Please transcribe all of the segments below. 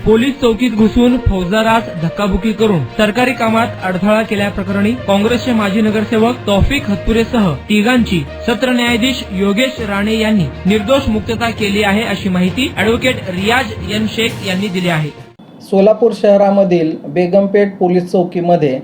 Police चौकीत घुसून फौजदारास धक्काबुक्की करून सरकारी कामात अडथळा केल्याप्रकरणी काँग्रेसचे माजी नगरसेवक तौफिक हत्तुरेसह तिघांची सत्र न्यायाधीश योगेश राणे यांनी निर्दोष मुक्तता केली आहे, अशी माहिती ॲडव्होकेट रियाज एन शेख यांनी दिली आहे. सोलापूर शहरामधील बेगमपेठ पोलीस चौकीमध्ये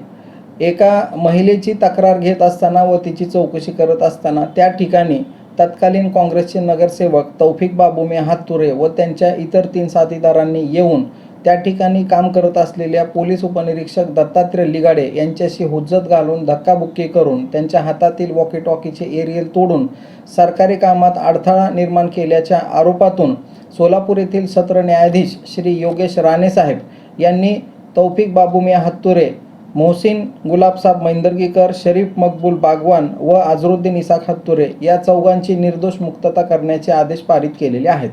एका महिलेची तक्रार घेत असताना व तिची चौकशी करत असताना त्या ठिकाणी तत्कालीन काँग्रेसचे नगरसेवक तौफिक बाबूमियाँ हत्तुरे व त्यांच्या इतर 3 साथीदारांनी येऊन त्या ठिकाणी काम करत असलेल्या पोलीस उपनिरीक्षक दत्तात्रय लिगाडे यांच्याशी हुज्जत घालून धक्काबुक्की करून त्यांच्या हातातील वॉकी टॉकीचे एरियल तोडून सरकारी कामात अडथळा निर्माण केल्याच्या आरोपातून सोलापूर येथील सत्र न्यायाधीश श्री योगेश राणे साहेब यांनी तौफिक बाबूमियाँ हत्तुरे, मोहसिन गुलाबसाब मैंदर्गीकर, शरीफ मकबूल बागवान व अझरुद्दीन इसाक हत्तुरे या चौघांची निर्दोष मुक्तता करण्याचे आदेश पारित केलेले आहेत.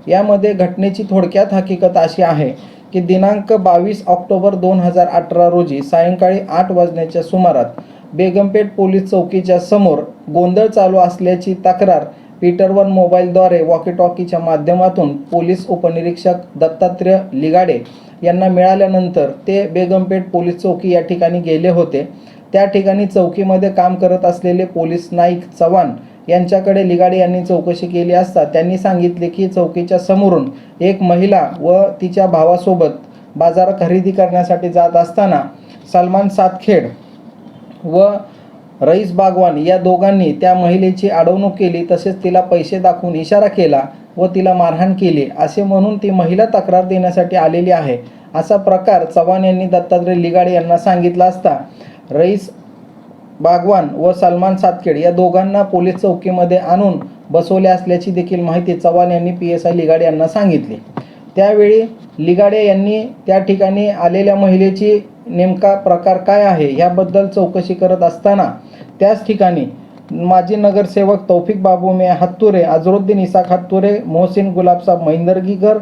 यामध्ये घटनेची थोडक्यात हकीकत अशी आहे की दिनांक 22 ऑक्टोबर 2018 रोजी सायंकाळी 8 वाजण्याच्या सुमारास बेगमपेठ पोलीस चौकीच्या समोर गोंधळ चालू असल्याची तक्रार पीटर 1 मोबाईलद्वारे वॉकी टॉकीच्या माध्यमातून पोलीस उपनिरीक्षक दत्तात्रय लिगाडे यांना मिळाल्यानंतर ते बेगमपेठ पोलीस चौकी या ठिकाणी गेले होते. त्या ठिकाणी चौकीमध्ये काम करत असलेले पोलीस नाईक चव्हाण यांच्याकडे लिगाडे यांनी चौकशी केली असता त्यांनी सांगितले की चौकीच्या समोरून एक महिला व तिच्या भावासोबत बाजार खरेदी करण्यासाठी जात असताना सलमान सातखेड व रईस बागवान या दोघांनी त्या महिलेची अडवणूक केली, तसेच तिला पैसे दाखवून इशारा केला व तिला मारहाण केली असे म्हणून ती महिला तक्रार देण्यासाठी आलेली आहे असा प्रकार चव्हाण यांनी दत्तात्रय लिगाडे यांना सांगितला असता रईस बागवान व सलमान सातखेड या दोघांना पोलीस चौकीमध्ये आणून बसवले असल्याची देखील माहिती चव्हाण यांनी PSI लिगाडे यांना सांगितली. त्यावेळी लिगाडे यांनी त्या ठिकाणी आलेल्या महिलेची नेमका प्रकार काय आहे याबद्दल चौकशी करत असताना त्याच ठिकाणी माजी नगरसेवक तौफिक बाबूमियाँ हत्तुरे, अझरुद्दीन इसाक हत्तुरे, मोहसिन गुलाबसाब मैंदर्गीकर,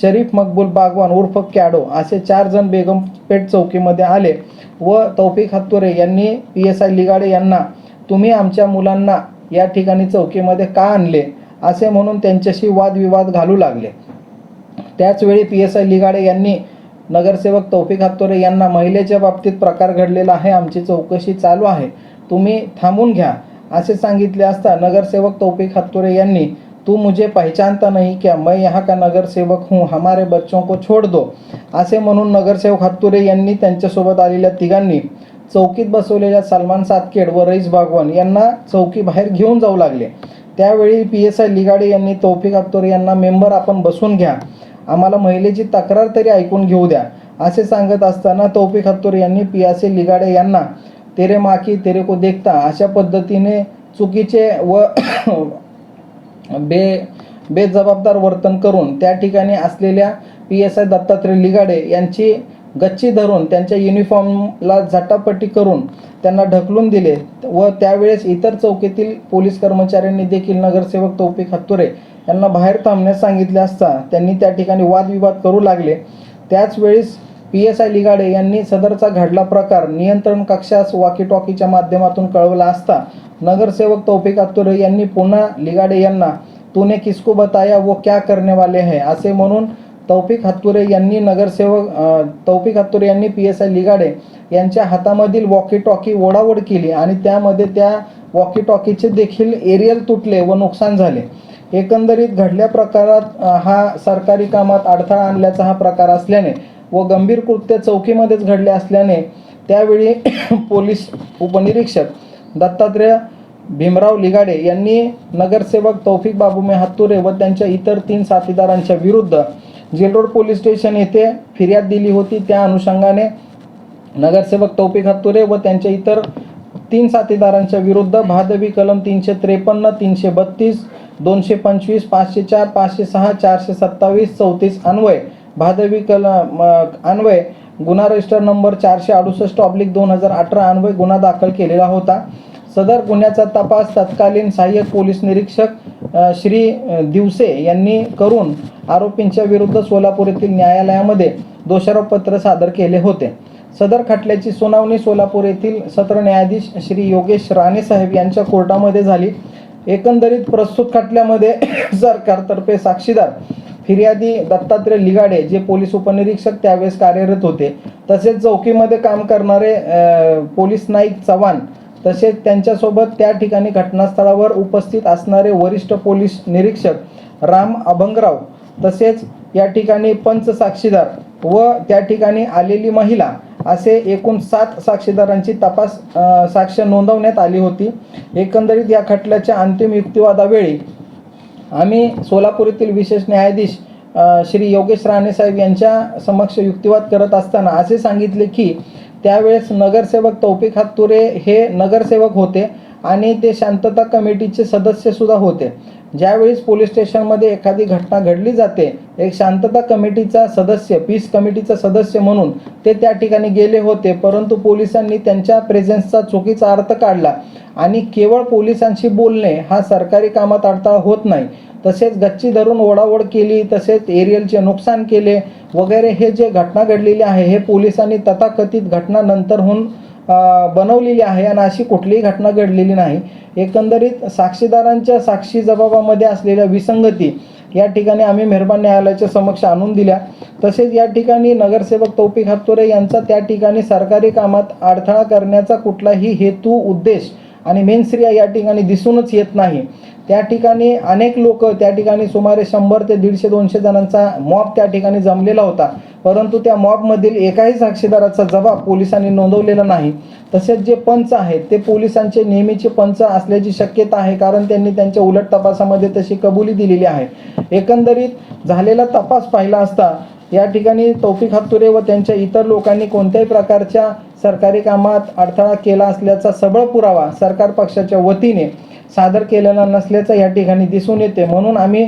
शरीफ मकबूल बागवान उर्फ कॅडो असे 4 जण बेगमपेठ चौकीमध्ये आले व तौफिक हत्तुरे यांनी PSI लिगाडे यांना तुम्ही आमच्या मुलांना या ठिकाणी चौकीमध्ये का आणले असे म्हणून त्यांच्याशी वादविवाद घालू लागले. त्याचवेळी PSI लिगाडे यांनी नगरसेवक तौफिक हत्तुरे यांना महिलेच्या बाबतीत प्रकार घडलेला आहे, आमची चौकशी चालू आहे, तुम्ही थांबून घ्या असे सांगितले असता नगरसेवक तौफिक हत्तुरे यांनी तू मुझे पहचानता नहीं क्या, मैं यहाँ का नगरसेवक हूँ, हमारे बच्चों को छोड़ दो असे म्हणून नगरसेवक हत्तुरे यांनी त्यांच्यासोबत आलेल्या तिघांनी चौकीत बसवलेल्या सलमान सातखेड व रईस बागवान यांना चौकी बाहेर घेऊन जाऊ लागले. त्यावेळी PSI लिगाडे यांनी तौफिक हत्तुरे यांना मेंबर आपण बसून घ्या, आम्हाला महिलेची तक्रार तरी ऐकून घेऊ द्या असे सांगत असताना तौफिक हत्तुरे यांनी PSI लिगाडे यांना तेरे माँ की तेरे को देखता अशा पद्धतीने चुकीचे व बेजबाबदार वर्तन करून त्या ठिकाणी असलेल्या PSI दत्तात्रय लिगाडे यांची गच्ची धरून त्यांच्या युनिफॉर्मला झटापटी करून त्यांना ढकलून दिले व त्यावेळेस इतर चौकीतील पोलीस कर्मचाऱ्यांनी देखील नगरसेवक तौफिक हत्तुरे यांना बाहेर थांबण्यास सांगितले असता त्यांनी त्या ठिकाणी वादविवाद करू लागले. त्याच वेळेस PSI लिगाडे यांनी सदरचा घडला प्रकार नियंत्रण कक्षास वॉकी टॉकीच्या माध्यमातून कळवला असता नगरसेवक तौफिक हत्तुरे यांनी पुन्हा लिगाडे यांना तूने किसको बताया वो क्या करने वाले हैं असे म्हणून तौफिक हत्तुरे यांनी PSI लिगाडे यांच्या हातामधील वॉकी टॉकी ओढाओढ केली आणि त्यामध्ये त्या वॉकी टॉकीचे देखील एरियल तुटले व नुकसान झाले. एकंदरीत घडल्या प्रकारात हा सरकारी कामात अडथळा आणल्याचा हा प्रकार असल्याने व गंभीर कृत्य चौकीमध्येच घडले असल्याने त्यावेळी पोलीस उपनिरीक्षक दत्तात्रय भीमराव लिगाडे यांनी नगरसेवक तौफिक बाबूमियाँ हत्तुरे व त्यांच्या इतर 3 साथीदारांच्या विरुद्ध जेलरोड पोलीस स्टेशन येथे फिर्याद दिली होती. त्या अनुषंगाने नगरसेवक तौफिक हत्तुरे व त्यांच्या इतर 3 साथीदारांच्या विरुद्ध भादवी कलम 353, 332, 225, 504, 506, 427, 34 अन्वय भादवी कलम अन्वय गुन्हा रजिस्टर नंबर 468/2018 अन्वय गुन्हा दाखल केलेला होता. सदर गुन्ह्याचा तपास तत्कालीन सहाय्यक पोलीस निरीक्षक श्री दिवसे यांनी करून आरोपींच्या विरुद्ध सोलापूर येथील न्यायालयामध्ये दोषारोपपत्र सादर केले होते. सदर खटल्याची सुनावणी सोलापूर येथील सत्र न्यायाधीश श्री योगेश राणे साहेब यांच्या कोर्टामध्ये झाली. एकंदरीत प्रस्तुत खटल्यामध्ये सरकारतर्फे साक्षीदार फिर्यादी दत्तात्रय लिगाडे जे पोलीस उपनिरीक्षक त्यावेळेस कार्यरत होते, तसेच चौकीमध्ये काम करणारे पोलीस नाईक चव्हाण, तसेच त्यांच्यासोबत त्या ठिकाणी घटनास्थळावर उपस्थित असणारे वरिष्ठ पोलीस निरीक्षक राम अभंगराव, तसेच या ठिकाणी पंच साक्षीदार व त्या ठिकाणी आलेली महिला असे एकूण 7 साक्षीदारांची तपास साक्ष नोंदवण्यात आली होती. एकंदरीत या खटल्याच्या अंतिम युक्तिवादावेळी आम्ही सोलापूर येथील विशेष न्यायाधीश श्री योगेश राणे साहेब यांच्या समक्ष युक्तिवाद करत असताना असे सांगितले की त्यावेळेस नगरसेवक तौफिक हातुरे हे नगरसेवक होते आणि ते शांतता कमिटीचे सदस्य सुद्धा होते. ज्यावेळेस पोलीस स्टेशनमध्ये एखादी घटना घडली जाते, एक शांतता कमिटीचा सदस्य, पीस कमिटीचा सदस्य म्हणून ते त्या ठिकाणी गेले होते, परंतु पोलिसांनी त्यांच्या प्रेझेन्सचा चुकीचा अर्थ काढला आणि केवळ पोलिसांशी बोलणे हा सरकारी कामात अडथळा होत नाही, तसेच गच्ची धरून ओढाओढ केली, तसेच एरियलचे नुकसान केले वगैरे हे जे घटना घडलेली आहे हे पोलिसांनी तथाकथित घटना नंतरहून बनवलेली आहे आणि अशी कुठलीही घटना घडलेली नाही. एकंदरीत साक्षीदारांच्या साक्षी जबाबामध्ये असलेल्या विसंगती या ठिकाणी आम्ही मेहरबान न्यायालयाच्या समक्ष आणून दिल्या. तसेच या ठिकाणी नगरसेवक तौफिक हातुरे यांचा त्या ठिकाणी सरकारी कामात अडथळा करण्याचा कुठलाही हेतू, उद्देश आणि मेनश्रिया या ठिकाणी दिसूनच येत नाही. त्या ठिकाणी अनेक लोक, त्या ठिकाणी सुमारे 100 ते 150-200 जणांचा मॉब त्या ठिकाणी जमलेला होता, परंतु त्या मॉबमधील एकाही साक्षीदाराचा जबाब पोलिसांनी नोंदवलेला नाही. तसेच जे पंच आहेत ते पोलिसांचे नेहमीचे पंच असल्याची शक्यता आहे, कारण त्यांनी त्यांच्या उलट तपासामध्ये तशी कबुली दिलेली आहे. एकंदरीत झालेला तपास पाहिला असता या ठिकाणी तौफिक हातुरे व त्यांच्या इतर लोकांनी कोणत्याही प्रकारच्या सरकारी कामात अडथळा केला असल्याचा सबळ पुरावा सरकार पक्षाच्या वतीने सादर केलेला नसल्याचं या ठिकाणी दिसून येते. म्हणून आम्ही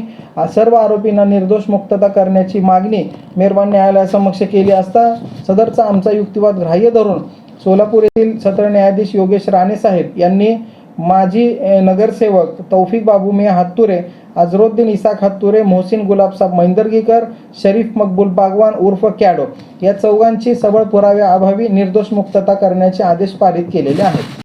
सर्व आरोपींना निर्दोष मुक्तता करण्याची मागणी मेहरबान न्यायालयासमक्ष केली असता सदरचा आमचा युक्तिवाद ग्राह्य धरून सोलापूर येथील सत्र न्यायाधीश योगेश राणे साहेब यांनी माजी नगरसेवक तौफिक बाबू मियाँ हातुरे, अजरुद्दीन इसाक हातुरे, मोहसिन गुलाबसाब मैंदर्गीकर, शरीफ मकबूल बागवान उर्फ कॅडो या चौघांची सबळ पुराव्याअभावी निर्दोष मुक्तता करण्याचे आदेश पारित केलेले आहेत.